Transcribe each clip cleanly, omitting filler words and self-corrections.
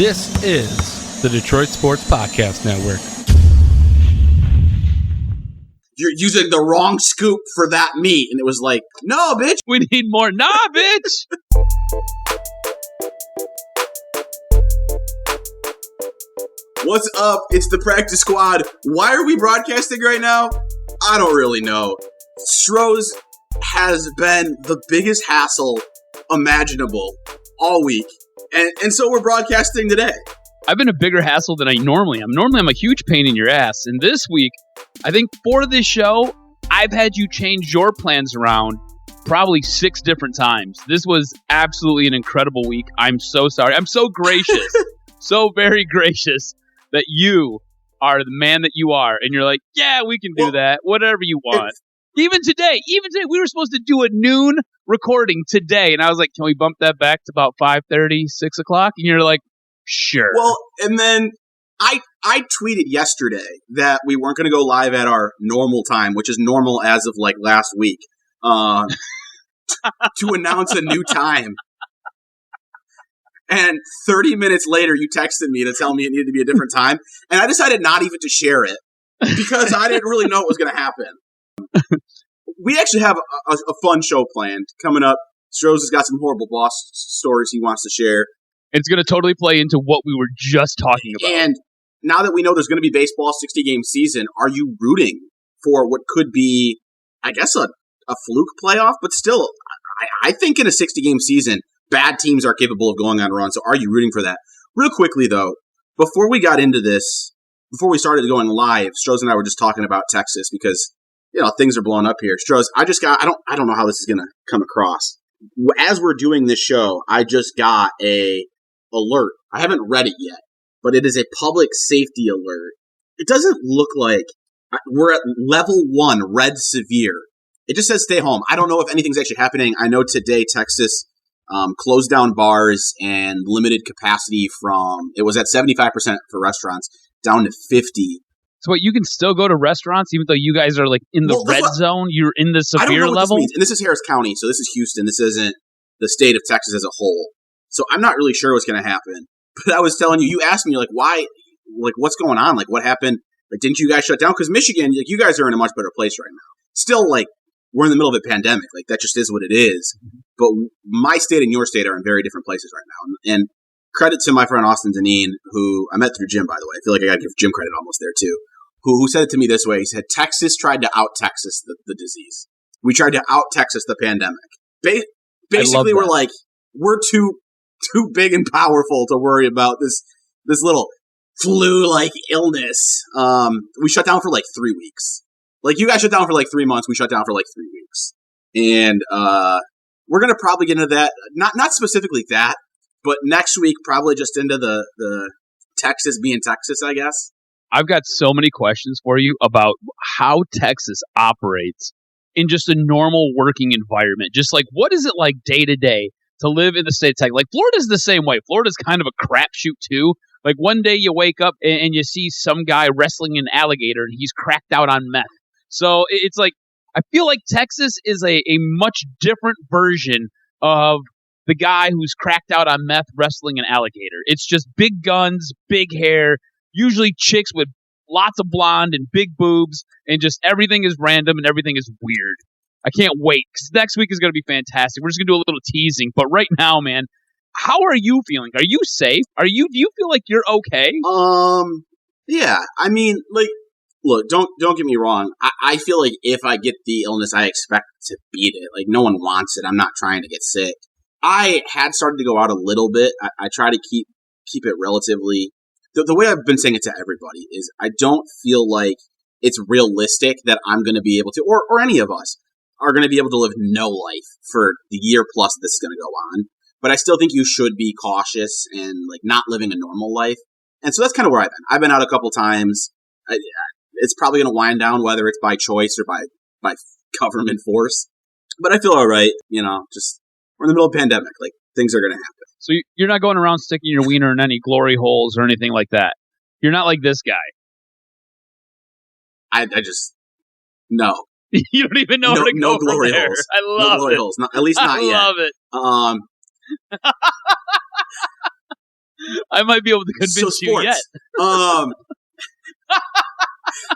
This is the Detroit Sports Podcast Network. You're using the wrong scoop for that meat. And it was like, no, bitch. We need more. Nah, bitch. What's up? It's the practice squad. Why are we broadcasting right now? I don't really know. Stroz has been the biggest hassle imaginable all week. And so we're broadcasting today. I've been a bigger hassle than I normally am. Normally, I'm a huge pain in your ass. And this week, I think for this show, I've had you change your plans around probably 6 different times. This was absolutely an incredible week. I'm so sorry. I'm so gracious, so very gracious that you are the man that you are. And you're like, yeah, we can do that. Whatever you want. Even today, we were supposed to do a noon recording today. And I was like, can we bump that back to about 5:30, 6 o'clock? And you're like, sure. Well, and then I tweeted yesterday that we weren't going to go live at our normal time, which is normal as of like last week, to announce a new time. And 30 minutes later, you texted me to tell me it needed to be a different time. And I decided not even to share it because I didn't really know what was going to happen. We actually have a fun show planned coming up. Stroz has got some horrible boss stories he wants to share. It's going to totally play into what we were just talking about. And now that we know there's going to be baseball 60-game season, are you rooting for what could be, I guess, a fluke playoff? But still, I think in a 60-game season, bad teams are capable of going on a run. So are you rooting for that? Real quickly, though, before we got into this, before we started going live, Stroz and I were just talking about Texas because, you know, things are blowing up here. Stroz, I don't know how this is going to come across. As we're doing this show, I just got a alert. I haven't read it yet, but it is a public safety alert. It doesn't look like we're at level 1, red severe. It just says stay home. I don't know if anything's actually happening. I know today Texas closed down bars and limited capacity from, it was at 75% for restaurants, down to 50. So what, you can still go to restaurants even though you guys are like in the red zone? You're in the severe I don't know what level? This means. And this is Harris County, so this is Houston. This isn't the state of Texas as a whole. So I'm not really sure what's going to happen. But I was telling you, you asked me, like, why, like, what's going on? Like, what happened? Like, didn't you guys shut down? Because Michigan, like, you guys are in a much better place right now. Still, like, we're in the middle of a pandemic. Like, that just is what it is. But my state and your state are in very different places right now. And credit to my friend Austin Deneen, who I met through Jim, by the way. I feel like I got to give Jim credit almost there, too. Who said it to me this way. He said, Texas tried to out-Texas the disease. We tried to out-Texas the pandemic. Basically, we're like, we're too big and powerful to worry about this little flu-like illness. We shut down for like 3 weeks. Like, you guys shut down for like 3 months. We shut down for like 3 weeks. And we're going to probably get into that. Not specifically that, but next week probably just into the Texas being Texas, I guess. I've got so many questions for you about how Texas operates in just a normal working environment. Just like, what is it like day to day to live in the state of Texas? Like, Florida's the same way. Florida's kind of a crapshoot too. Like, one day you wake up and you see some guy wrestling an alligator and he's cracked out on meth. So it's like, I feel like Texas is a much different version of the guy who's cracked out on meth wrestling an alligator. It's just big guns, big hair, usually chicks with lots of blonde and big boobs, and just everything is random and everything is weird. I can't wait, because next week is going to be fantastic. We're just going to do a little teasing. But right now, man, how are you feeling? Are you safe? Do you feel like you're okay? Yeah. I mean, like, look, don't get me wrong. I feel like if I get the illness, I expect to beat it. Like, no one wants it. I'm not trying to get sick. I had started to go out a little bit. I try to keep it relatively. The way I've been saying it to everybody is I don't feel like it's realistic that I'm going to be able to, or any of us are going to be able to live no life for the year plus this is going to go on. But I still think you should be cautious and like not living a normal life. And so that's kind of where I've been. I've been out a couple times. It's probably going to wind down, whether it's by choice or by government force. But I feel all right. You know, just we're in the middle of a pandemic. Like, things are going to happen. So you're not going around sticking your wiener in any glory holes or anything like that. You're not like this guy. I just, no. You don't even know where to go no glory from there. holes. I love no glory it. holes. At least not yet. I love it. I might be able to convince you yet.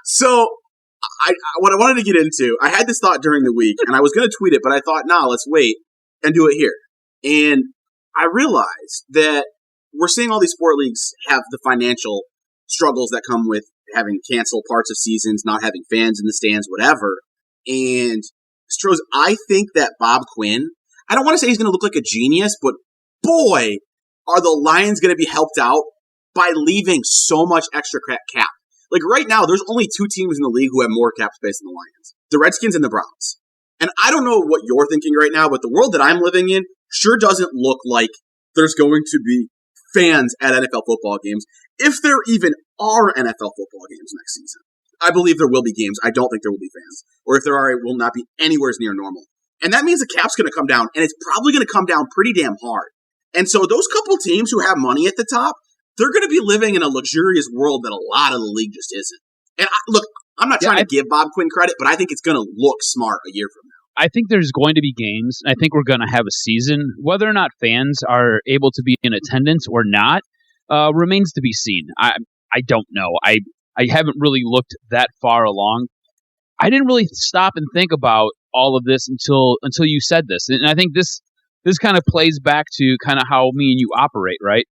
So what I wanted to get into, I had this thought during the week, and I was going to tweet it, but I thought, let's wait and do it here. And I realized that we're seeing all these sport leagues have the financial struggles that come with having canceled parts of seasons, not having fans in the stands, whatever. And Stroz, I think that Bob Quinn, I don't want to say he's going to look like a genius, but boy, are the Lions going to be helped out by leaving so much extra cap. Like right now, there's only two teams in the league who have more cap space than the Lions. The Redskins and the Browns. And I don't know what you're thinking right now, but the world that I'm living in sure doesn't look like there's going to be fans at NFL football games, if there even are NFL football games next season. I believe there will be games. I don't think there will be fans. Or if there are, it will not be anywhere near normal. And that means the cap's going to come down, and it's probably going to come down pretty damn hard. And so those couple teams who have money at the top, they're going to be living in a luxurious world that a lot of the league just isn't. And look, I'm not trying to give Bob Quinn credit, but I think it's going to look smart a year from now. I think there's going to be games. I think we're going to have a season. Whether or not fans are able to be in attendance or not remains to be seen. I don't know. I haven't really looked that far along. I didn't really stop and think about all of this until you said this. And I think this kind of plays back to kind of how me and you operate, right?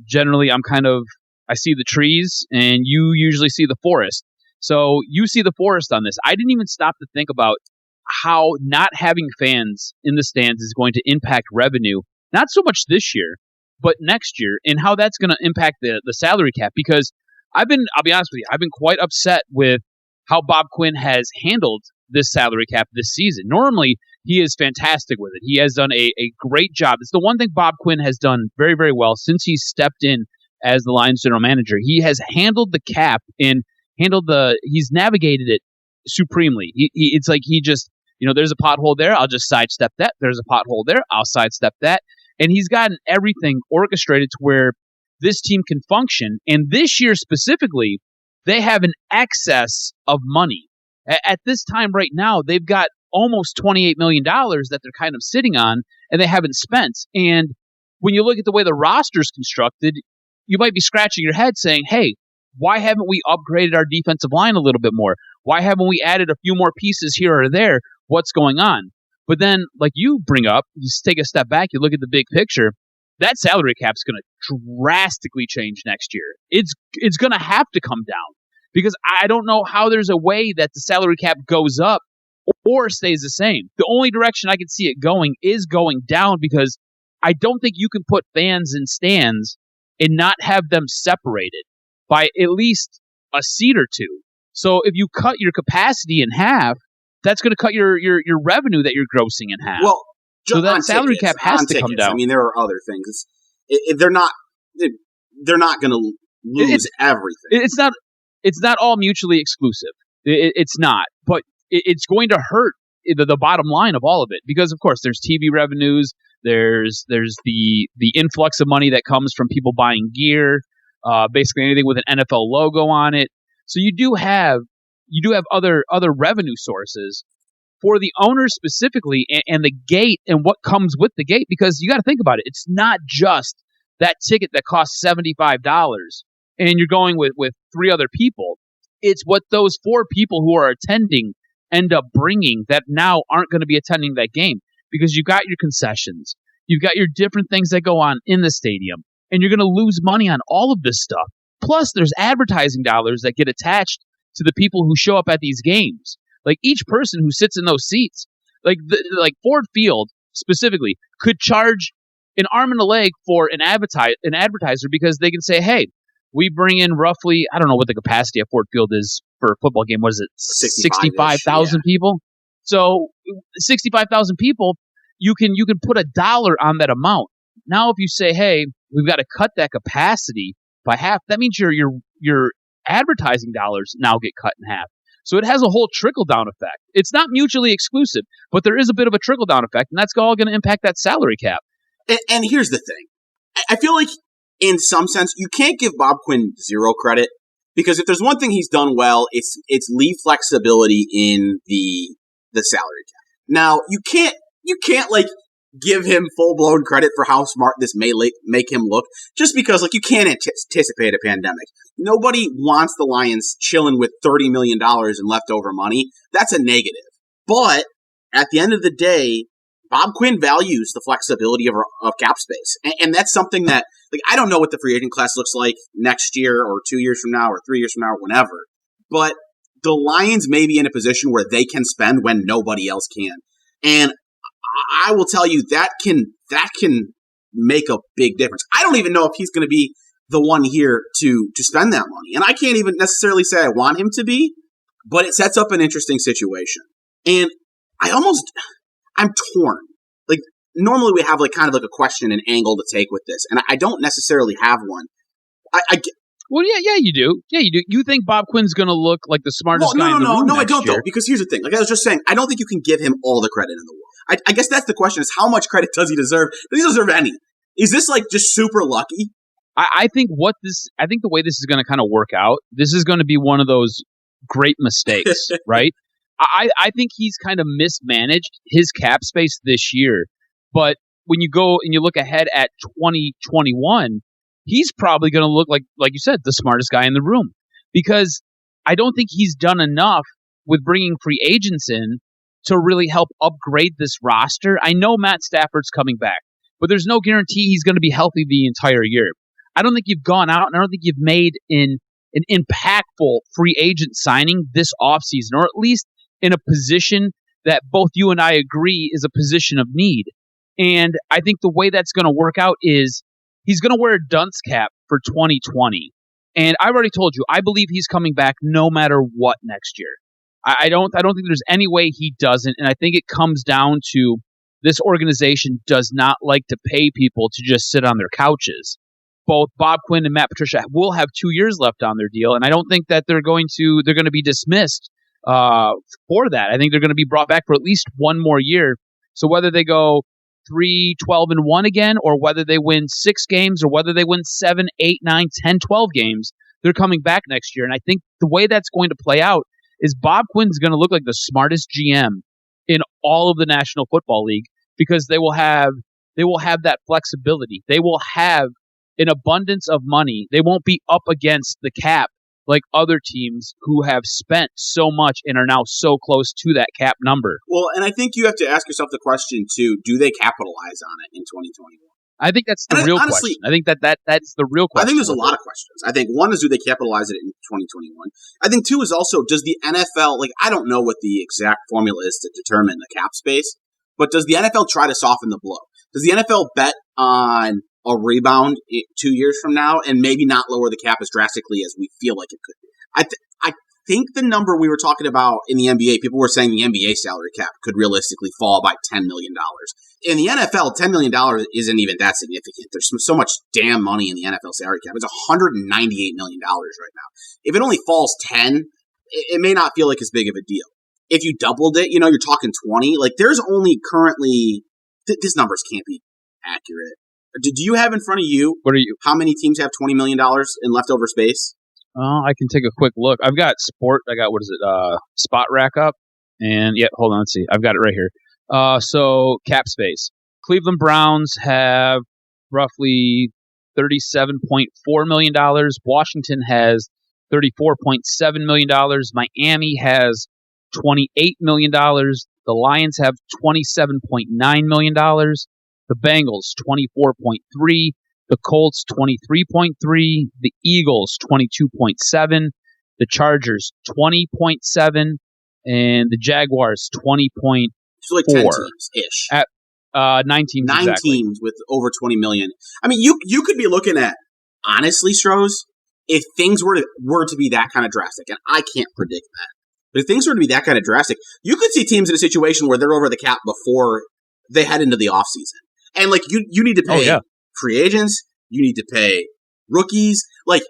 Generally, I see the trees, and you usually see the forest. So you see the forest on this. I didn't even stop to think about how not having fans in the stands is going to impact revenue, not so much this year, but next year, and how that's going to impact the salary cap. Because I'll be honest with you, I've been quite upset with how Bob Quinn has handled this salary cap this season. Normally, he is fantastic with it. He has done a great job. It's the one thing Bob Quinn has done very, very well since he stepped in as the Lions general manager. He has handled the cap and he's navigated it supremely. It's like he just, there's a pothole there, I'll just sidestep that. There's a pothole there, I'll sidestep that. And he's gotten everything orchestrated to where this team can function. And this year specifically, they have an excess of money. At this time right now, they've got almost $28 million that they're kind of sitting on, and they haven't spent. And when you look at the way the roster's constructed, you might be scratching your head saying, hey, why haven't we upgraded our defensive line a little bit more? Why haven't we added a few more pieces here or there? What's going on? But then, like you bring up, you just take a step back, you look at the big picture, that salary cap's going to drastically change next year. It's going to have to come down, because I don't know how there's a way that the salary cap goes up or stays the same. The only direction I can see it going is going down, because I don't think you can put fans in stands and not have them separated by at least a seat or two. So if you cut your capacity in half, that's going to cut your revenue that you're grossing in half. Well, so that salary cap has to come down. I mean, there are other things. They're not going to lose everything. It's not all mutually exclusive. It's not, but it's going to hurt the bottom line of all of it, because of course there's TV revenues, there's the influx of money that comes from people buying gear, basically anything with an NFL logo on it. So you do have other revenue sources for the owners specifically, and the gate and what comes with the gate, because you got to think about it. It's not just that ticket that costs $75 and you're going with three other people. It's what those four people who are attending end up bringing that now aren't going to be attending that game, because you've got your concessions, you've got your different things that go on in the stadium, and you're going to lose money on all of this stuff. Plus, there's advertising dollars that get attached to the people who show up at these games. Like each person who sits in those seats, like Ford Field specifically, could charge an arm and a leg for an advertiser, because they can say, hey, we bring in roughly, I don't know what the capacity at Ford Field is for a football game. What is it? 65,000 people. So 65,000 people, you can put $1 on that amount. Now, if you say, hey, we've got to cut that capacity by half, that means your advertising dollars now get cut in half. So it has a whole trickle-down effect. It's not mutually exclusive, but there is a bit of a trickle-down effect, and that's all going to impact that salary cap. And here's the thing. I feel like, in some sense, you can't give Bob Quinn zero credit, because if there's one thing he's done well, it's leave flexibility in the salary cap. Now, you can't like give him full-blown credit for how smart this may make him look, just because, like, you can't anticipate a pandemic. Nobody wants the Lions chilling with $30 million in leftover money. That's a negative. But at the end of the day, Bob Quinn values the flexibility of cap space. And that's something that, like, I don't know what the free agent class looks like next year or 2 years from now or 3 years from now or whenever. But the Lions may be in a position where they can spend when nobody else can. And I will tell you that can make a big difference. I don't even know if he's going to be the one here to spend that money. And I can't even necessarily say I want him to be, but it sets up an interesting situation. And I'm torn. Like, normally we have like kind of like a question and angle to take with this, and I don't necessarily have one. Well, yeah, you do. Yeah, you do. You think Bob Quinn's going to look like the smartest guy in the room? No, I next don't, year. though. Because here's the thing. Like I was just saying, I don't think you can give him all the credit in the world. I guess that's the question: is how much credit does he deserve? Does he deserve any? Is this like just super lucky? I think the way this is going to kind of work out, this is going to be one of those great mistakes, right? I think he's kind of mismanaged his cap space this year. But when you go and you look ahead at 2021, he's probably going to look like you said, the smartest guy in the room. Because I don't think he's done enough with bringing free agents in to really help upgrade this roster. I know Matt Stafford's coming back, but there's no guarantee he's going to be healthy the entire year. I don't think you've gone out, and I don't think you've made an impactful free agent signing this offseason, or at least in a position that both you and I agree is a position of need. And I think the way that's going to work out is he's going to wear a dunce cap for 2020. And I already told you, I believe he's coming back no matter what next year. I don't think there's any way he doesn't. And I think it comes down to this organization does not like to pay people to just sit on their couches. Both Bob Quinn and Matt Patricia will have 2 years left on their deal. And I don't think that they're going to be dismissed for that. I think they're going to be brought back for at least one more year. So whether they go 3-12-1 again, or whether they win 6 games, or whether they win 7, 8, 9, 10, 12 games, they're coming back next year. And I think the way that's going to play out is Bob Quinn's going to look like the smartest GM in all of the National Football League, because they will have that flexibility. They will have an abundance of money. They won't be up against the cap like other teams who have spent so much and are now so close to that cap number. Well, and I think you have to ask yourself the question, too, do they capitalize on it in 2021? I think that's the real question. I think that's the real question. I think there's a lot of questions. I think one is, do they capitalize it in 2021? I think two is also, does the NFL, like, I don't know what the exact formula is to determine the cap space, but does the NFL try to soften the blow? Does the NFL bet on a rebound 2 years from now and maybe not lower the cap as drastically as we feel like it could? I think the number we were talking about in the NBA, people were saying the NBA salary cap could realistically fall by $10 million. In the NFL, $10 million isn't even that significant. There's so much damn money in the NFL salary cap. It's $198 million right now. If it only falls 10, it may not feel like as big of a deal. If you doubled it, you're talking 20. Like, there's only currently these numbers can't be accurate. Do you have in front of you? What are you? How many teams have $20 million in leftover space? I can take a quick look. I've got Spot Rack up, and hold on, let's see. I've got it right here. So cap space. Cleveland Browns have roughly $37.4 million. Washington has $34.7 million. Miami has $28 million. The Lions have $27.9 million. The Bengals, 24.3. The Colts, 23.3. The Eagles, 22.7. The Chargers, 20.7. And the Jaguars, 20.4. So like 10 teams-ish. At 9 teams. 9 exactly. teams with over 20 million. I mean, you could be looking at, honestly, Stroz, if things were to be that kind of drastic, and I can't predict that, but if things were to be that kind of drastic, you could see teams in a situation where they're over the cap before they head into the offseason. And, like, you need to pay free agents. You need to pay rookies. Like,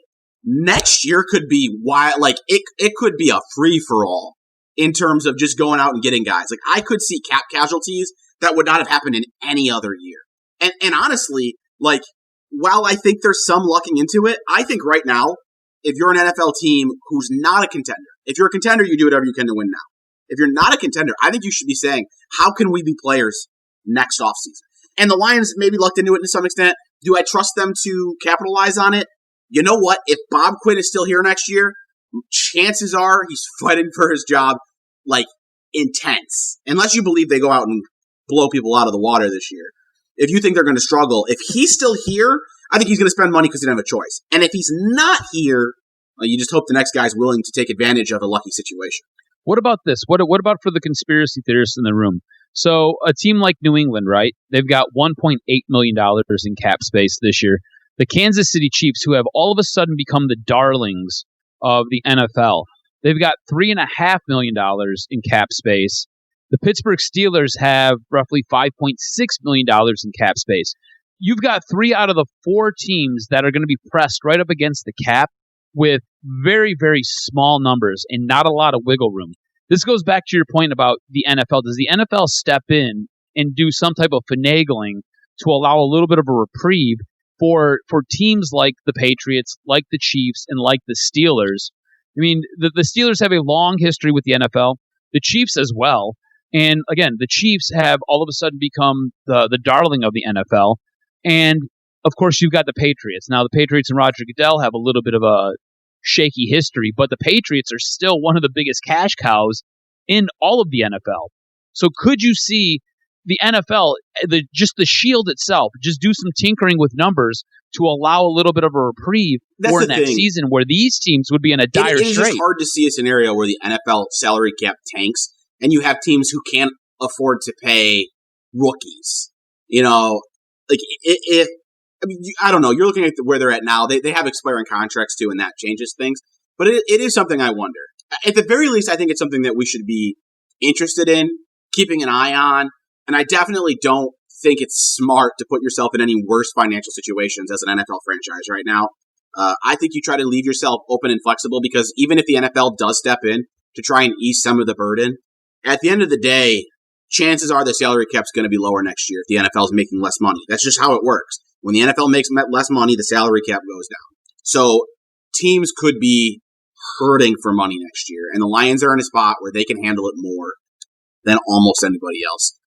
next year could be wild. Like, it could be a free-for-all in terms of just going out and getting guys. Like, I could see cap casualties that would not have happened in any other year. And honestly, like, while I think there's some lucking into it, I think right now, if you're an NFL team who's not a contender, if you're a contender, you do whatever you can to win now. If you're not a contender, I think you should be saying, how can we be players next offseason? And the Lions maybe lucked into it to some extent. Do I trust them to capitalize on it? You know what? If Bob Quinn is still here next year, chances are he's fighting for his job like intense. Unless you believe they go out and blow people out of the water this year. If you think they're going to struggle, if he's still here, I think he's going to spend money because he doesn't have a choice. And if he's not here, well, you just hope the next guy's willing to take advantage of a lucky situation. What about this? What about for the conspiracy theorists in the room? So a team like New England, right? They've got $1.8 million in cap space this year. The Kansas City Chiefs, who have all of a sudden become the darlings of the NFL, they've got $3.5 million in cap space. The Pittsburgh Steelers have roughly $5.6 million in cap space. You've got 3 out of the 4 teams that are going to be pressed right up against the cap with very, very small numbers and not a lot of wiggle room. This goes back to your point about the NFL. Does the NFL step in and do some type of finagling to allow a little bit of a reprieve for teams like the Patriots, like the Chiefs, and like the Steelers? I mean, the Steelers have a long history with the NFL, the Chiefs as well. And again, the Chiefs have all of a sudden become the darling of the NFL. And of course, you've got the Patriots. Now, the Patriots and Roger Goodell have a little bit of a shaky history, but the Patriots are still one of the biggest cash cows in all of the NFL. So could you see the NFL, just the shield itself, just do some tinkering with numbers to allow a little bit of a reprieve for next season where these teams would be in a dire strait? It is just hard to see a scenario where the NFL salary cap tanks and you have teams who can't afford to pay rookies. You know, like I don't know. You're looking at where they're at now. They have expiring contracts too, and that changes things. But it is something I wonder. At the very least, I think it's something that we should be interested in, keeping an eye on. And I definitely don't think it's smart to put yourself in any worse financial situations as an NFL franchise right now. I think you try to leave yourself open and flexible because even if the NFL does step in to try and ease some of the burden, at the end of the day, chances are the salary cap's going to be lower next year if the NFL is making less money. That's just how it works. When the NFL makes less money, the salary cap goes down. So teams could be hurting for money next year, and the Lions are in a spot where they can handle it more than almost anybody else.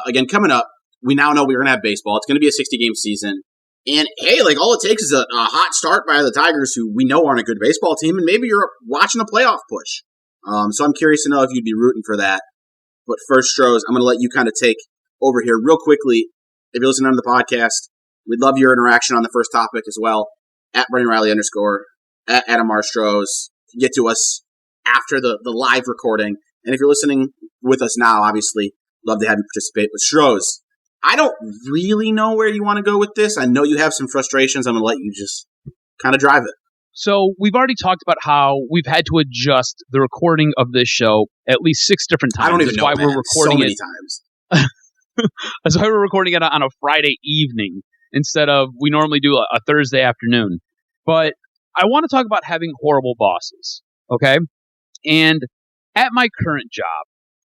Again, coming up, we now know we're going to have baseball. It's going to be a 60-game season. And, hey, like all it takes is a hot start by the Tigers, who we know aren't a good baseball team, and maybe you're watching a playoff push. So I'm curious to know if you'd be rooting for that. But first, Stroz, I'm going to let you kind of take over here real quickly. If you're listening to the podcast, we'd love your interaction on the first topic as well. At Brennan Riley _ at Adam R. Stroz. Get to us after the live recording. And if you're listening with us now, obviously, love to have you participate. But Stroz, I don't really know where you want to go with this. I know you have some frustrations. I'm going to let you just kind of drive it. So we've already talked about how we've had to adjust the recording of this show at least 6 different times. I don't even know, why man. We're recording so many times. That's why we're recording it on a Friday evening instead of we normally do a Thursday afternoon. But I want to talk about having horrible bosses, okay? And at my current job,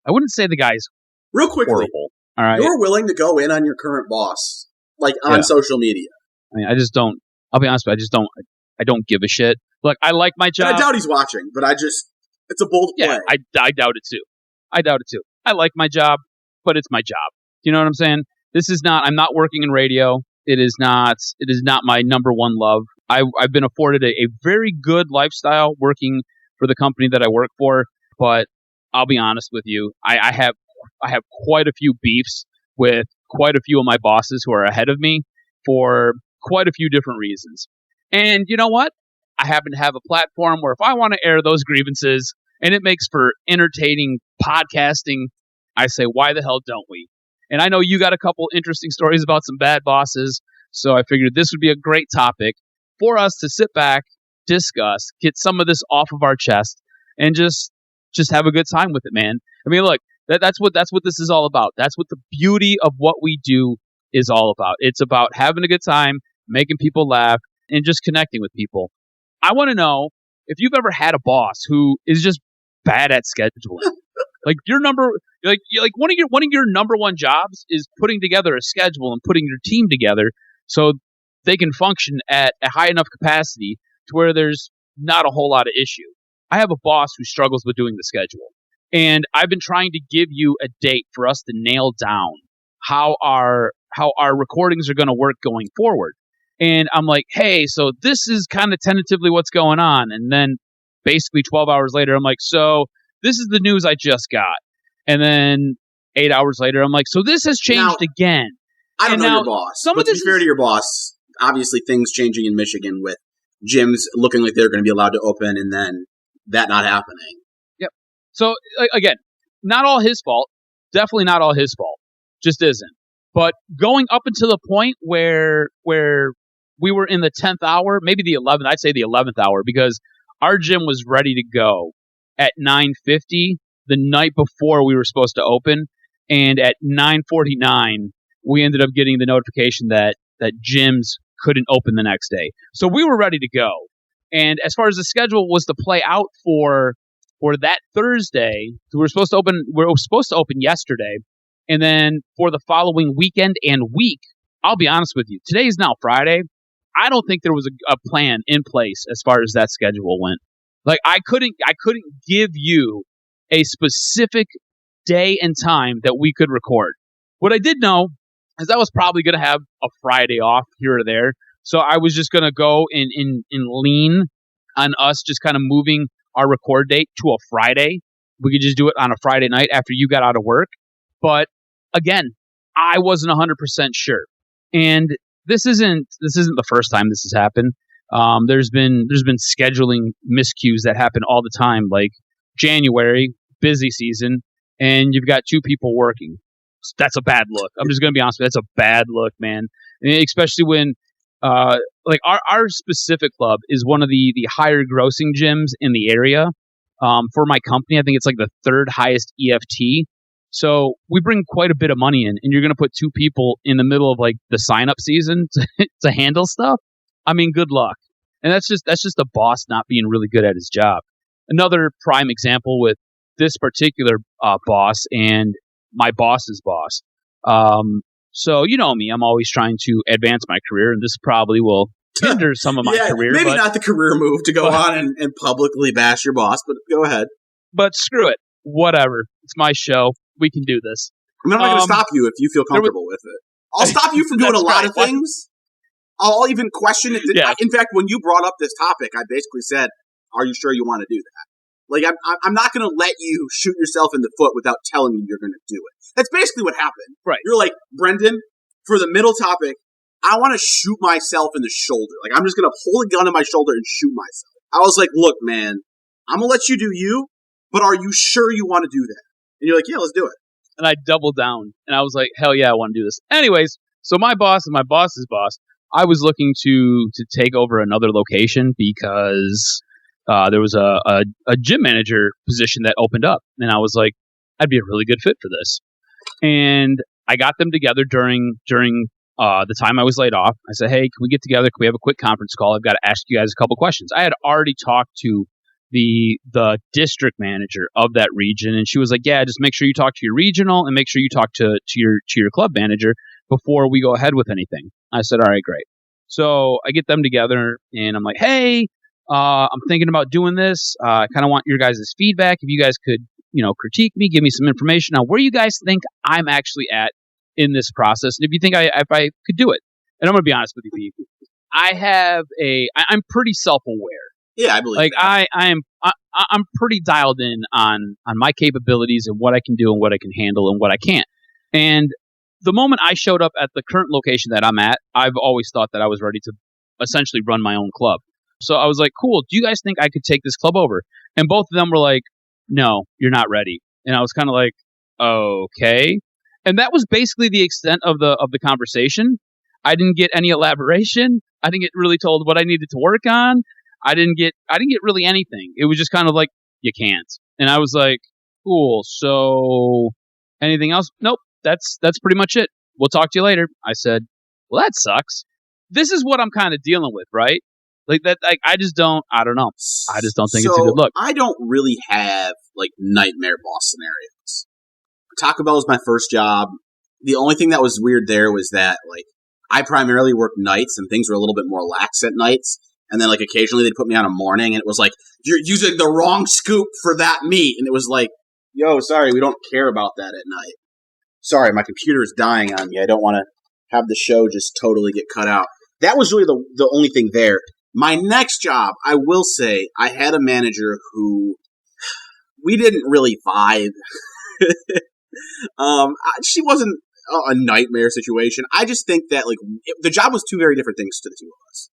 I wouldn't say the guy's real quickly, horrible. All right, you're willing to go in on your current boss, like on social media. I mean, I just don't. I'll be honest with you, I don't give a shit. Look, I like my job. And I doubt he's watching, but it's a bold play. Yeah, I doubt it too. I like my job, but it's my job. You know what I'm saying? I'm not working in radio. It is not my number one love. I've been afforded a very good lifestyle working for the company that I work for, but I'll be honest with you. I have quite a few beefs with quite a few of my bosses who are ahead of me for quite a few different reasons. And you know what? I happen to have a platform where if I want to air those grievances and it makes for entertaining podcasting, I say, why the hell don't we? And I know you got a couple interesting stories about some bad bosses, so I figured this would be a great topic for us to sit back, discuss, get some of this off of our chest, and just have a good time with it, man. I mean, look, that's what this is all about. That's what the beauty of what we do is all about. It's about having a good time, making people laugh, and just connecting with people. I want to know if you've ever had a boss who is just bad at scheduling. Like one of your number one jobs is putting together a schedule and putting your team together so they can function at a high enough capacity to where there's not a whole lot of issue. I have a boss who struggles with doing the schedule, and I've been trying to give you a date for us to nail down how our how our recordings are going to work going forward. And I'm like, hey, so this is kind of tentatively what's going on. And then basically 12 hours later, I'm like, so this is the news I just got. And then 8 hours later, I'm like, so this has changed again. I don't know your boss, but to be fair to your boss, obviously things changing in Michigan with gyms looking like they're going to be allowed to open and then that not happening. Yep. So, again, not all his fault. Definitely not all his fault. Just isn't. But going up until the point where we were in the 10th hour, maybe the 11th, I'd say the 11th hour, because our gym was ready to go at 9:50 the night before we were supposed to open. And at 9:49, we ended up getting the notification that gyms couldn't open the next day. So we were ready to go. And as far as the schedule was to play out for that Thursday, we were supposed to open yesterday. And then for the following weekend and week, I'll be honest with you, today is now Friday. I don't think there was a plan in place as far as that schedule went. Like I couldn't give you a specific day and time that we could record. What I did know is I was probably going to have a Friday off here or there. So I was just going to go and lean on us just kind of moving our record date to a Friday. We could just do it on a Friday night after you got out of work. But again, I wasn't 100% sure. And this isn't the first time this has happened. There's been scheduling miscues that happen all the time, like January, busy season, and you've got two people working. That's a bad look. I'm just going to be honest with you. That's a bad look, man. And especially when, like our specific club is one of the higher grossing gyms in the area. For my company, I think it's like the third highest EFT. So we bring quite a bit of money in, and you're going to put two people in the middle of like the sign up season to handle stuff. I mean, good luck. And that's just a boss not being really good at his job. Another prime example with this particular boss and my boss's boss. So you know me, I'm always trying to advance my career, and this probably will hinder some of my career. Maybe not the career move to go on and publicly bash your boss, but go ahead. But screw it. Whatever. It's my show. We can do this. I mean, I'm not going to stop you if you feel comfortable with it. I'll stop you from doing a lot of things. I'll even question it. Yeah. In fact, when you brought up this topic, I basically said, are you sure you want to do that? Like, I'm not going to let you shoot yourself in the foot without telling you you're going to do it. That's basically what happened. Right. You're like, Brendan, for the middle topic, I want to shoot myself in the shoulder. Like, I'm just going to hold a gun on my shoulder and shoot myself. I was like, look, man, I'm going to let you do you, but are you sure you want to do that? And you're like, yeah, let's do it. And I doubled down, and I was like, hell yeah, I want to do this. Anyways, so my boss and my boss's boss, I was looking to take over another location because there was a gym manager position that opened up. And I was like, I'd be a really good fit for this. And I got them together during the time I was laid off. I said, hey, can we get together? Can we have a quick conference call? I've got to ask you guys a couple questions. I had already talked to the district manager of that region, and she was like, yeah, just make sure you talk to your regional and make sure you talk to your club manager before we go ahead with anything. I said, all right, great. So I get them together, and I'm like, hey, I'm thinking about doing this. I kind of want your guys' feedback. If you guys could, critique me, give me some information on where you guys think I'm actually at in this process, and if you think if I could do it. And I'm going to be honest with you, Pete. I'm pretty self-aware. Yeah, I believe. Like I'm pretty dialed in on my capabilities and what I can do and what I can handle and what I can't. And the moment I showed up at the current location that I'm at, I've always thought that I was ready to essentially run my own club. So I was like, cool, do you guys think I could take this club over? And both of them were like, no, you're not ready. And I was kind of like, okay. And that was basically the extent of the conversation. I didn't get any elaboration. I didn't get really told what I needed to work on. I didn't get really anything. It was just kind of like, you can't. And I was like, cool. So anything else? Nope. That's pretty much it. We'll talk to you later. I said, well, that sucks. This is what I'm kind of dealing with, right? Like that. Like I don't know. I just don't think it's a good look. I don't really have like nightmare boss scenarios. Taco Bell was my first job. The only thing that was weird there was that like I primarily worked nights and things were a little bit more lax at nights. And then, like, occasionally they'd put me on a morning, and it was like, you're using the wrong scoop for that meat. And it was like, yo, sorry, we don't care about that at night. Sorry, my computer is dying on me. I don't want to have the show just totally get cut out. That was really the only thing there. My next job, I will say, I had a manager who we didn't really vibe. She wasn't a nightmare situation. I just think that the job was two very different things to the two of us,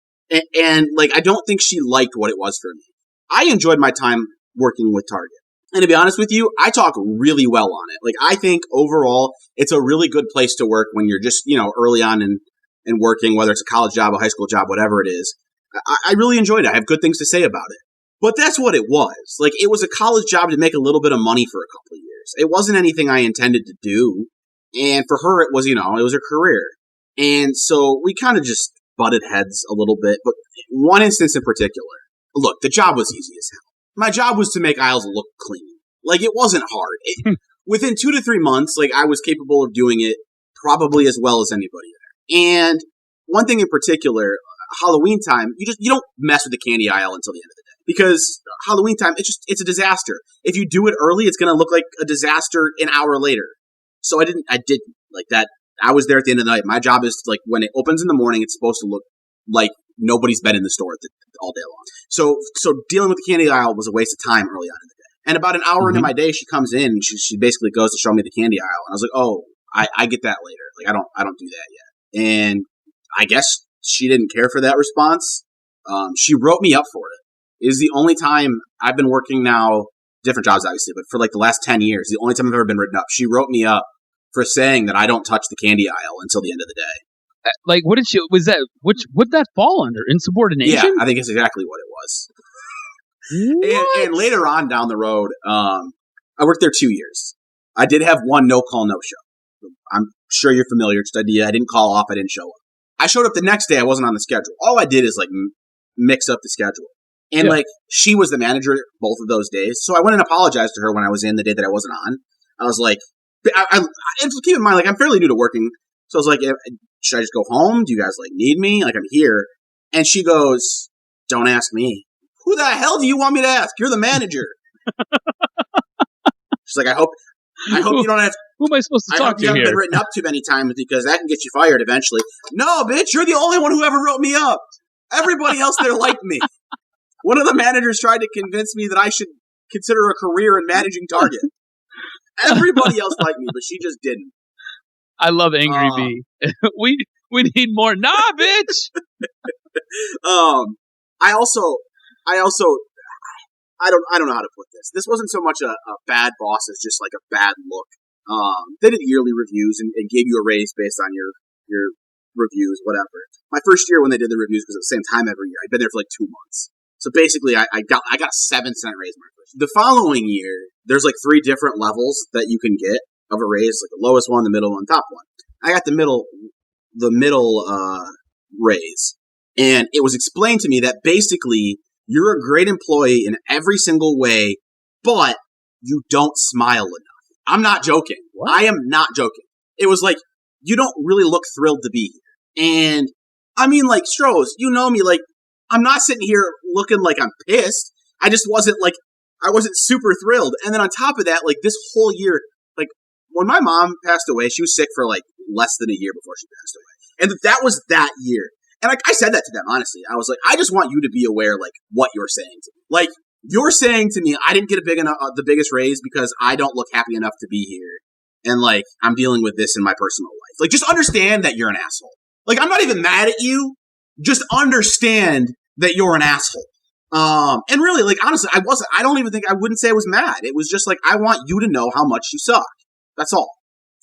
and I don't think she liked what it was for me. I enjoyed my time working with Target, and to be honest with you, I talk really well on it. I think overall, it's a really good place to work when you're just early on and working, whether it's a college job, a high school job, whatever it is. I really enjoyed it. I have good things to say about it. But that's what it was. It was a college job to make a little bit of money for a couple of years. It wasn't anything I intended to do. And for her, it was, it was her career. And so we kind of just butted heads a little bit. But one instance in particular, look, the job was easy as hell. My job was to make aisles look clean. It wasn't hard. Within 2 to 3 months, I was capable of doing it probably as well as anybody there. And one thing in particular, Halloween time, you don't mess with the candy aisle until the end of the day. Because Halloween time, it's a disaster. If you do it early, it's going to look like a disaster an hour later. So I didn't like that. I was there at the end of the night. My job is when it opens in the morning, it's supposed to look like nobody's been in the store all day long. So dealing with the candy aisle was a waste of time early on in the day. And about an hour into my day, she comes in and she basically goes to show me the candy aisle. And I was like, oh, I get that later. I don't do that yet. And I guess she didn't care for that response. She wrote me up for it. It is the only time I've been working now, different jobs obviously, but for the last 10 years, the only time I've ever been written up. She wrote me up for saying that I don't touch the candy aisle until the end of the day. What did would that fall under? Insubordination? Yeah, I think it's exactly what it was. And later on down the road, I worked there 2 years. I did have one no-call, no-show. I'm sure you're familiar. Just idea. I didn't call off. I didn't show up. I showed up the next day. I wasn't on the schedule. All I did is mix up the schedule. And she was the manager both of those days. So I went and apologized to her when I was in the day that I wasn't on. I was like, and keep in mind, I'm fairly new to working. So I was like, should I just go home? Do you guys need me? I'm here. And she goes, don't ask me. Who the hell do you want me to ask? You're the manager. She's like, I hope you don't have. Who am I supposed to talk to here? I hope you haven't been written up too many times because that can get you fired eventually. No, bitch, you're the only one who ever wrote me up. Everybody else there liked me. One of the managers tried to convince me that I should consider a career in managing Target. Everybody else liked me, but she just didn't. I love Angry B. We need more. Nah, bitch. I don't know how to put this. This wasn't so much a bad boss as just a bad look. They did yearly reviews and gave you a raise based on your reviews, whatever. My first year when they did the reviews was at the same time every year. I'd been there for 2 months. So basically, I got a 7-cent raise my first. The following year, there's 3 different levels that you can get of a raise, the lowest one, the middle one, top one. I got the middle raise, and it was explained to me that basically you're a great employee in every single way, but you don't smile enough. I'm not joking. What? I am not joking. It was you don't really look thrilled to be here, and I mean, Stroz, you know me, I'm not sitting here looking like I'm pissed. I just wasn't I wasn't super thrilled. And then on top of that, this whole year, when my mom passed away, she was sick for less than a year before she passed away. And that was that year. And I said that to them, honestly. I was like, I just want you to be aware, what you're saying to me. You're saying to me, I didn't get the biggest raise because I don't look happy enough to be here. And I'm dealing with this in my personal life. Just understand that you're an asshole. I'm not even mad at you. Just understand that you're an asshole. And really, honestly, I wouldn't say I was mad. It was just I want you to know how much you suck. That's all.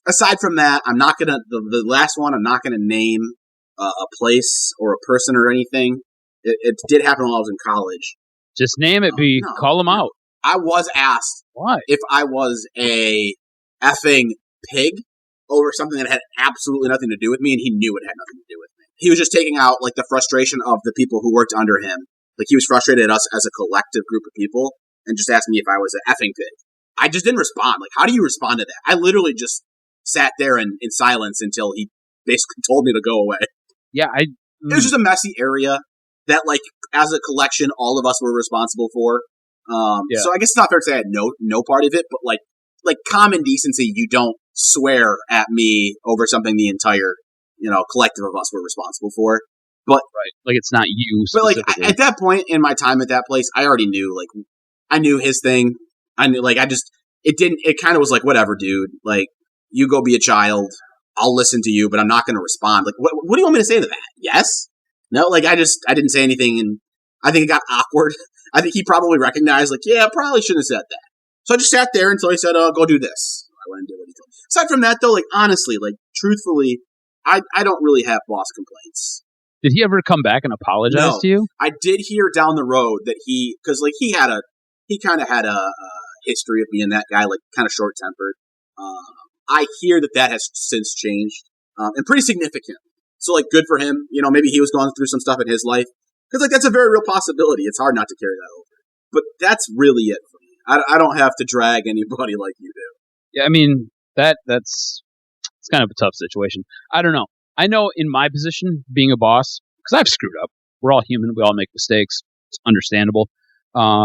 Aside from that, I'm not gonna, the last one, I'm not gonna name a place or a person or anything. It did happen while I was in college. Just name it, B. No, call them out. I was asked if I was a effing pig over something that had absolutely nothing to do with me, and he knew it had nothing to do with me. He was just taking out the frustration of the people who worked under him. He was frustrated at us as a collective group of people and just asked me if I was an effing pig. I just didn't respond. How do you respond to that? I literally just sat there in silence until he basically told me to go away. Yeah, it was just a messy area that, as a collection, all of us were responsible for. So I guess it's not fair to say I had no part of it, but common decency, you don't swear at me over something the entire collective of us were responsible for. But right, like it's not you. But like at that point in my time at that place, I already knew. Like I knew his thing. I knew. Like it kind of was like, whatever, dude. Like you go be a child. I'll listen to you, but I'm not going to respond. Like what do you want me to say to that? Yes? No? Like I didn't say anything, and I think it got awkward. I think he probably recognized, like, yeah, I probably shouldn't have said that. So I just sat there until he said, go do this. I went and did what he told me. Aside from that, though, like, honestly, like, truthfully, I don't really have boss complaints. Did he ever come back and apologize to you? I did hear down the road that because, like, he kind of had a history of being that guy, like, kind of short-tempered. I hear that has since changed, and pretty significant. So, like, good for him. Maybe he was going through some stuff in his life. Because, like, that's a very real possibility. It's hard not to carry that over. But that's really it for me. I don't have to drag anybody like you do. Yeah, I mean, it's kind of a tough situation. I don't know. I know in my position, being a boss, because I've screwed up. We're all human. We all make mistakes. It's understandable.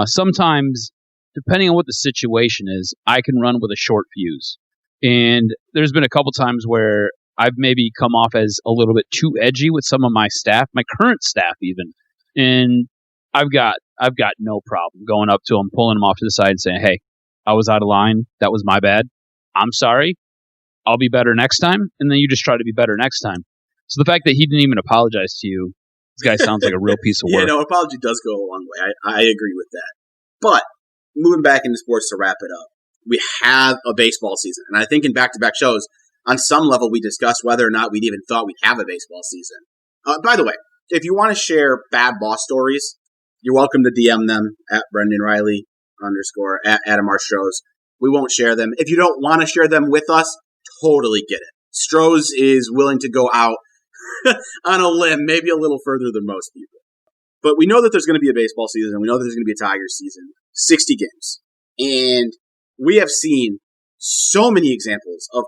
Sometimes, depending on what the situation is, I can run with a short fuse. And there's been a couple times where I've maybe come off as a little bit too edgy with some of my staff, my current staff even. And I've got no problem going up to him, pulling him off to the side and saying, hey, I was out of line. That was my bad. I'm sorry. I'll be better next time. And then you just try to be better next time. So the fact that he didn't even apologize to you, this guy sounds like a real piece of work. Yeah, no, apology does go a long way. I agree with that. But moving back into sports to wrap it up, we have a baseball season. And I think in back-to-back shows, on some level, we discussed whether or not we'd even thought we'd have a baseball season. By the way, if you want to share bad boss stories, you're welcome to DM them at Brendan Riley _ at Adam R. Stroz. We won't share them. If you don't want to share them with us, totally get it. Stroz is willing to go out on a limb, maybe a little further than most people. But we know that there's going to be a baseball season. We know that there's going to be a Tigers season. 60 games. And we have seen so many examples of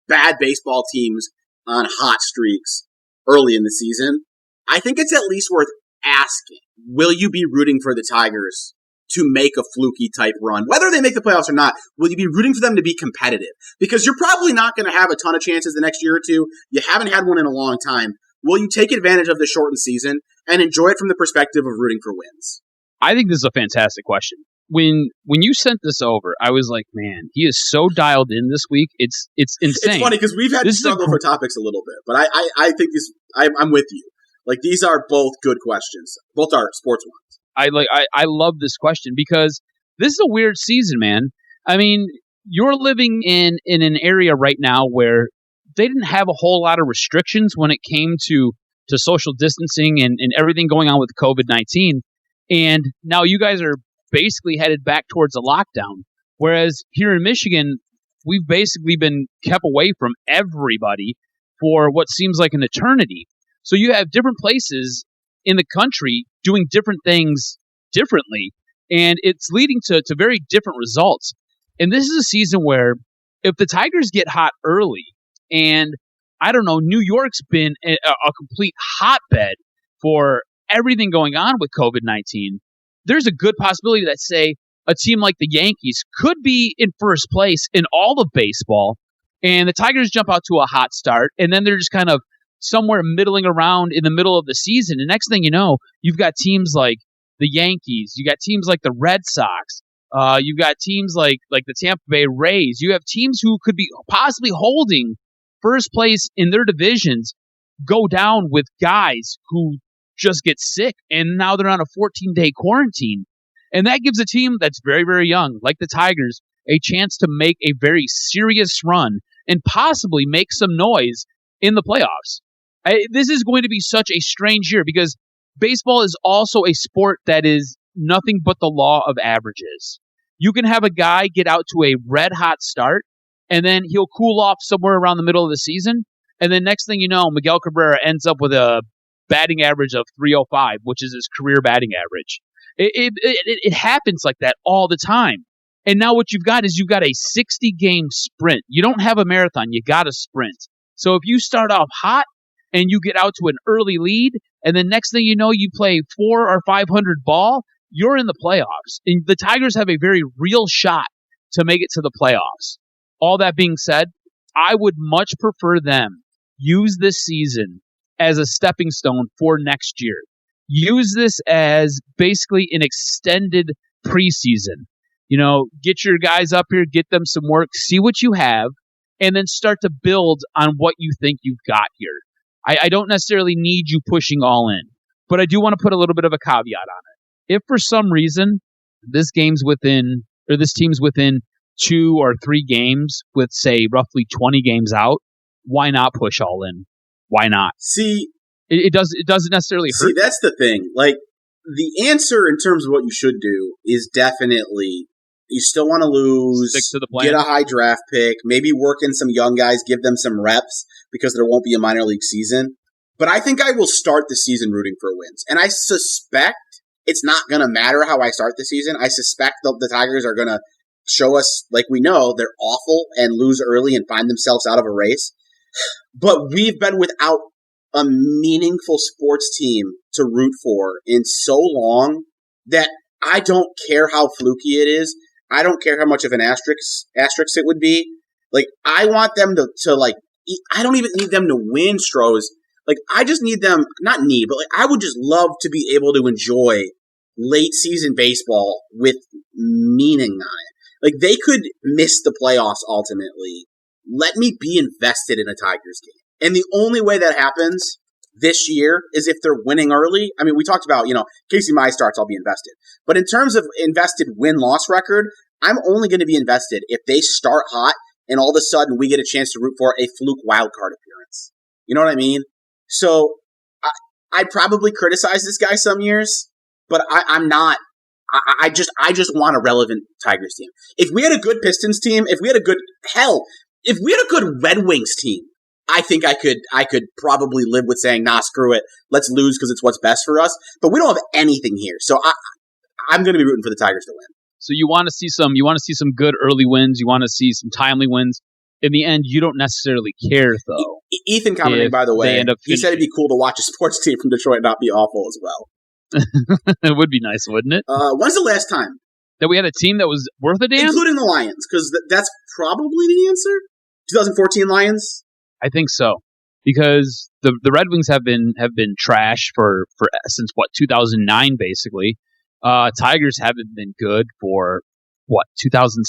bad baseball teams on hot streaks early in the season. I think it's at least worth asking, will you be rooting for the Tigers to make a fluky type run? Whether they make the playoffs or not, will you be rooting for them to be competitive? Because you're probably not going to have a ton of chances the next year or two. You haven't had one in a long time. Will you take advantage of the shortened season and enjoy it from the perspective of rooting for wins? I think this is a fantastic question. When you sent this over, I was like, man, he is so dialed in this week. It's insane. It's funny because we've had to struggle for topics a little bit, but I think I'm with you. Like, these are both good questions. Both are sports ones. I love this question because this is a weird season, man. I mean, you're living in an area right now where they didn't have a whole lot of restrictions when it came to social distancing and everything going on with COVID-19. And now you guys are basically headed back towards a lockdown. Whereas here in Michigan, we've basically been kept away from everybody for what seems like an eternity. So you have different places in the country doing different things differently, and it's leading to very different results. And this is a season where if the Tigers get hot early, and I don't know, New York's been a complete hotbed for everything going on with COVID-19, there's a good possibility that, say, a team like the Yankees could be in first place in all of baseball, and the Tigers jump out to a hot start, and then they're just kind of somewhere middling around in the middle of the season. And next thing you know, you've got teams like the Yankees, you got teams like the Red Sox, you've got teams like the Tampa Bay Rays. You have teams who could be possibly holding first place in their divisions go down with guys who just get sick, and now they're on a 14-day quarantine. And that gives a team that's very, very young, like the Tigers, a chance to make a very serious run and possibly make some noise in the playoffs. This is going to be such a strange year because baseball is also a sport that is nothing but the law of averages. You can have a guy get out to a red-hot start, and then he'll cool off somewhere around the middle of the season, and then next thing you know, Miguel Cabrera ends up with a batting average of 305, which is his career batting average. It happens like that all the time. And now what you've got is you've got a 60-game sprint. You don't have a marathon. You got a sprint. So if you start off hot and you get out to an early lead, and then next thing you know, you play 400 or 500 ball, you're in the playoffs. And the Tigers have a very real shot to make it to the playoffs. All that being said, I would much prefer them use this season as a stepping stone for next year. Use this as basically an extended preseason. Get your guys up here, get them some work, see what you have, and then start to build on what you think you've got here. I don't necessarily need you pushing all in, but I do want to put a little bit of a caveat on it. If for some reason this team's within 2 or 3 games with, say, roughly 20 games out, why not push all in? Why not? See, it doesn't necessarily hurt. See, that's the thing. Like, the answer in terms of what you should do is definitely you still want to lose, stick to the plan. Get a high draft pick, maybe work in some young guys, give them some reps because there won't be a minor league season. But I think I will start the season rooting for wins. And I suspect it's not going to matter how I start the season. I suspect the Tigers are going to show us, like we know, they're awful and lose early and find themselves out of a race. But we've been without a meaningful sports team to root for in so long that I don't care how fluky it is. I don't care how much of an asterisk it would be. Like, I want them to like, I don't even need them to win, Stroz. Like, I just need them, not need, but like, I would just love to be able to enjoy late season baseball with meaning on it. Like, they could miss the playoffs ultimately. Let me be invested in a Tigers game. And the only way that happens this year is if they're winning early. I mean, we talked about, Casey Mize starts, I'll be invested. But in terms of invested win-loss record, I'm only going to be invested if they start hot and all of a sudden we get a chance to root for a fluke wildcard appearance. You know what I mean? So I probably criticize this guy some years, but I'm not. I just want a relevant Tigers team. If we had a good Pistons team, if we had a good Red Wings team, I think I could probably live with saying, nah, screw it. Let's lose because it's what's best for us. But we don't have anything here. So I'm going to be rooting for the Tigers to win. So you want to see some good early wins. You want to see some timely wins. In the end, you don't necessarily care, though. Ethan commenting, by the way, he said it'd be cool to watch a sports team from Detroit not be awful as well. It would be nice, wouldn't it? When's the last time that we had a team that was worth a damn? Including the Lions, because that's probably the answer. 2014 Lions? I think so. Because the Red Wings have been trash for since 2009 basically. Tigers haven't been good for 2000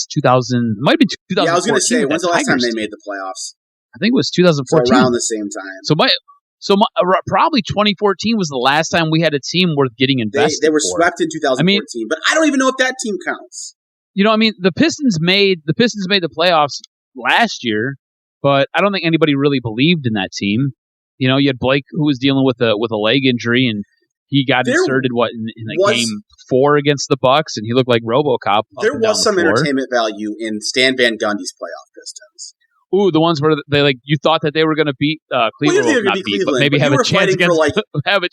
might have been 2014. Yeah, I was going to say, when's the last time they made the playoffs? I think it was 2014. So around the same time. So probably 2014 was the last time we had a team worth getting invested. They were swept in 2014, but I don't even know if that team counts. The Pistons made the playoffs last year, but I don't think anybody really believed in that team. You had Blake, who was dealing with a leg injury, and he got inserted in game 4 against the Bucks, and he looked like RoboCop. There was some entertainment value in Stan Van Gundy's playoff Pistons. Ooh, the ones where you thought that they were going to beat Cleveland, well, not beat, but maybe have a chance against.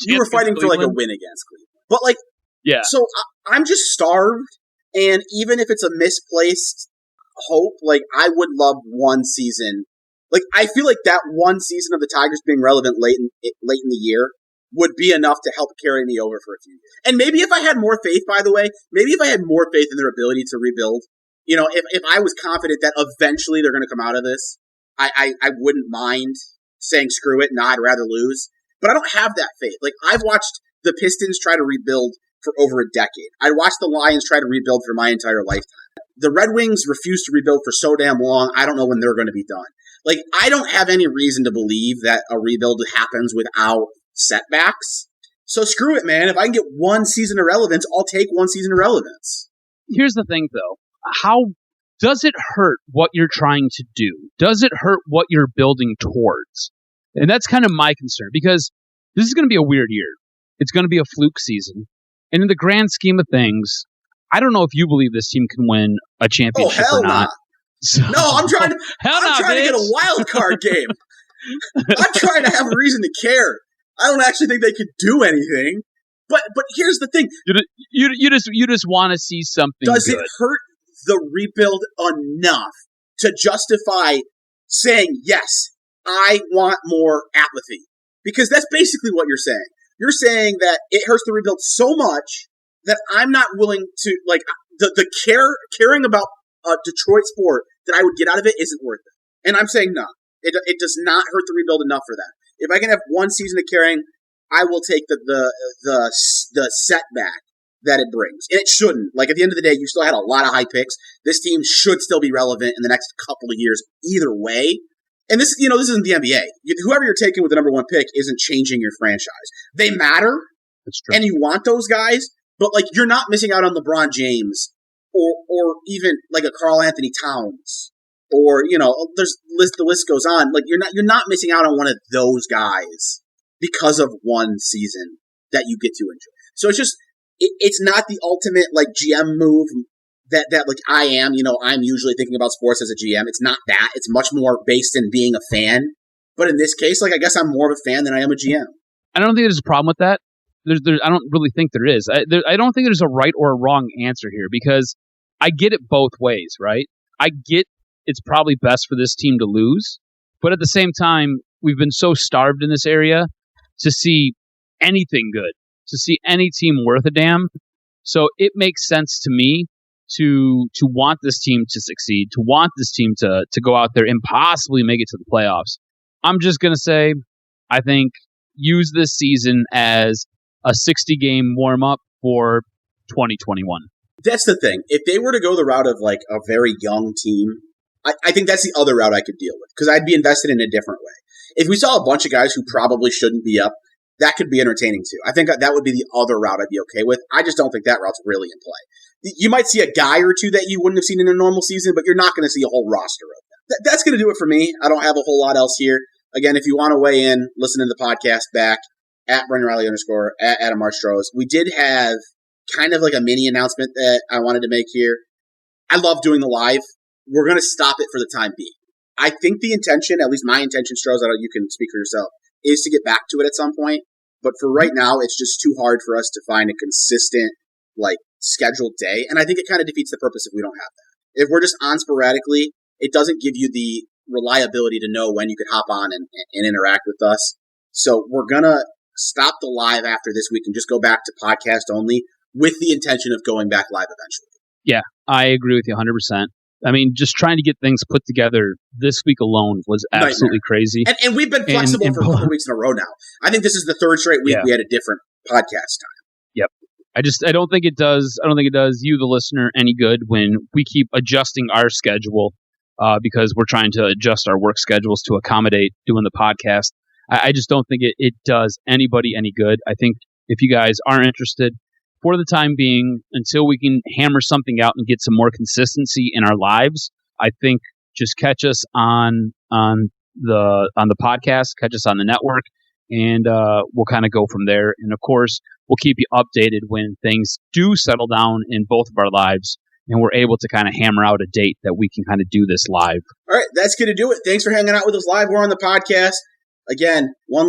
You were fighting for like a win against Cleveland, but like, yeah. So I'm just starved, and even if it's a misplaced hope, like I would love one season. Like I feel like that one season of the Tigers being relevant late in the year would be enough to help carry me over for a few years. And maybe if I had more faith, by the way, in their ability to rebuild. If I was confident that eventually they're going to come out of this, I wouldn't mind saying screw it, I'd rather lose. But I don't have that faith. Like, I've watched the Pistons try to rebuild for over a decade. I watched the Lions try to rebuild for my entire lifetime. The Red Wings refused to rebuild for so damn long, I don't know when they're going to be done. Like, I don't have any reason to believe that a rebuild happens without setbacks. So screw it, man. If I can get one season of relevance, I'll take one season of relevance. Here's the thing, though. How does it hurt what you're trying to do? Does it hurt what you're building towards? And that's kind of my concern, because this is going to be a weird year. It's going to be a fluke season. And in the grand scheme of things, I don't know if you believe this team can win a championship or not. Nah. So, no, I'm trying to get a wild card game. I'm trying to have a reason to care. I don't actually think they could do anything. But here's the thing. You just want to see something Does good. It hurt the rebuild enough to justify saying, yes, I want more apathy? Because that's basically what you're saying. You're saying that it hurts the rebuild so much that I'm not willing to, like, the caring about Detroit sport that I would get out of it isn't worth it. And I'm saying no. It does not hurt the rebuild enough for that. If I can have one season of carrying, I will take the setback that it brings. And it shouldn't. Like, at the end of the day, you still had a lot of high picks. This team should still be relevant in the next couple of years either way. And this isn't the NBA. Whoever you're taking with the number one pick isn't changing your franchise. They matter. That's true. And you want those guys, but like, you're not missing out on LeBron James or even like a Karl Anthony Towns, or the list goes on. Like, you're not missing out on one of those guys because of one season that you get to enjoy. So it's just it's not the ultimate like GM move that like I am. I'm usually thinking about sports as a GM. It's not that. It's much more based in being a fan. But in this case, like, I guess I'm more of a fan than I am a GM. I don't think there's a problem with that. I don't really think there is. I don't think there's a right or a wrong answer here, because I get it both ways, right? I get it's probably best for this team to lose, but at the same time, we've been so starved in this area to see anything good, to see any team worth a damn. So it makes sense to me to want this team to succeed, to want this team to go out there and possibly make it to the playoffs. I'm just going to say, I think use this season as a 60-game warm-up for 2021. That's the thing. If they were to go the route of like a very young team, I think that's the other route I could deal with, because I'd be invested in a different way. If we saw a bunch of guys who probably shouldn't be up, that could be entertaining too. I think that would be the other route I'd be okay with. I just don't think that route's really in play. You might see a guy or two that you wouldn't have seen in a normal season, but you're not going to see a whole roster of them. That's going to do it for me. I don't have a whole lot else here. Again, if you want to weigh in, listen to the podcast back at Brendan Riley _ at Adam R. Stroz. We did have kind of like a mini announcement that I wanted to make here. I love doing the live. We're going to stop it for the time being. I think the intention, at least my intention, Stroz, I know you can speak for yourself, is to get back to it at some point. But for right now, it's just too hard for us to find a consistent, like, scheduled day. And I think it kind of defeats the purpose if we don't have that. If we're just on sporadically, it doesn't give you the reliability to know when you could hop on and interact with us. So we're going to stop the live after this week and just go back to podcast only, with the intention of going back live eventually. Yeah, I agree with you 100%. I mean, just trying to get things put together this week alone was absolutely crazy. And we've been flexible for a couple weeks in a row now. I think this is the third straight week we had a different podcast time. Yep. I don't think it does you, the listener, any good when we keep adjusting our schedule because we're trying to adjust our work schedules to accommodate doing the podcast. I just don't think it does anybody any good. I think if you guys are interested, for the time being, until we can hammer something out and get some more consistency in our lives, I think just catch us on the podcast, catch us on the network, and we'll kind of go from there. And of course, we'll keep you updated when things do settle down in both of our lives, and we're able to kind of hammer out a date that we can kind of do this live. All right, that's going to do it. Thanks for hanging out with us live. We're on the podcast. Again, one